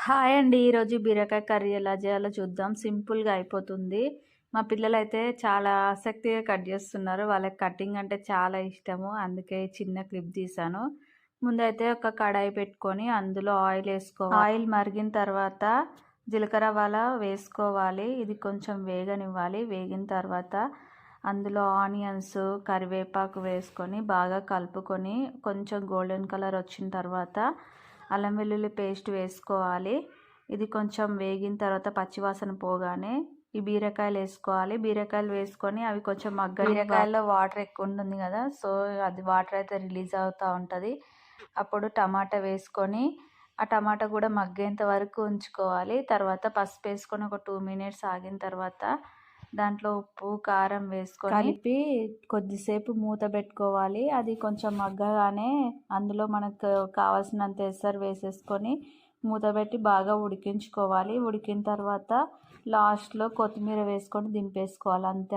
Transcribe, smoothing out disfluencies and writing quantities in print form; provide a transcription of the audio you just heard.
Hi అండి. ఈరోజు బీరకాయ కర్రీ ఎలా చేయాలో చూద్దాం. సింపుల్‌గా అయిపోతుంది. మా పిల్లలైతే చాలా ఆసక్తిగా కట్ చేస్తున్నారు. వాళ్ళకి కటింగ్ అంటే చాలా ఇష్టము. అందుకే ఈ చిన్న క్లిప్ తీశాను. ముందైతే ఒక కడాయి పెట్టుకొని అందులో ఆయిల్ ఏసుకోవాలి. ఆయిల్ మరిగిన తర్వాత జీలకర్ర ఆవాల వేసుకోవాలి. ఇది కొంచెం వేగనివ్వాలి. వేగిన తర్వాత అందులో ఆనియన్స్, కరివేపాకు వేసుకొని బాగా కలుపుకొని కొంచెం గోల్డెన్ కలర్ వచ్చిన తర్వాత అల్లం వెల్లుల్లి పేస్ట్ వేసుకోవాలి. ఇది కొంచెం వేగిన తర్వాత పచ్చివాసన పోగానే ఈ బీరకాయలు వేసుకోవాలి. బీరకాయలు వేసుకొని అవి కొంచెం బీరకాయల్లో వాటర్ ఎక్కువ ఉంటుంది కదా, సో అది వాటర్ అయితే రిలీజ్ అవుతూ ఉంటుంది. అప్పుడు టమాటా వేసుకొని ఆ టమాటా కూడా మగ్గేంత వరకు ఉంచుకోవాలి. తర్వాత పసుపు వేసుకొని ఒక 2 మినిట్స్ ఆగిన తర్వాత దాంట్లో ఉప్పు, కారం వేసుకొని కలిపి కొద్దిసేపు మూత పెట్టుకోవాలి. అది కొంచెం మగ్గగానే అందులో మనకు కావాల్సినంత ఎసరు వేసేసుకొని మూత పెట్టి బాగా ఉడికించుకోవాలి. ఉడికిన తర్వాత లాస్ట్లో కొత్తిమీర వేసుకొని దింపేసుకోవాలి. అంతే.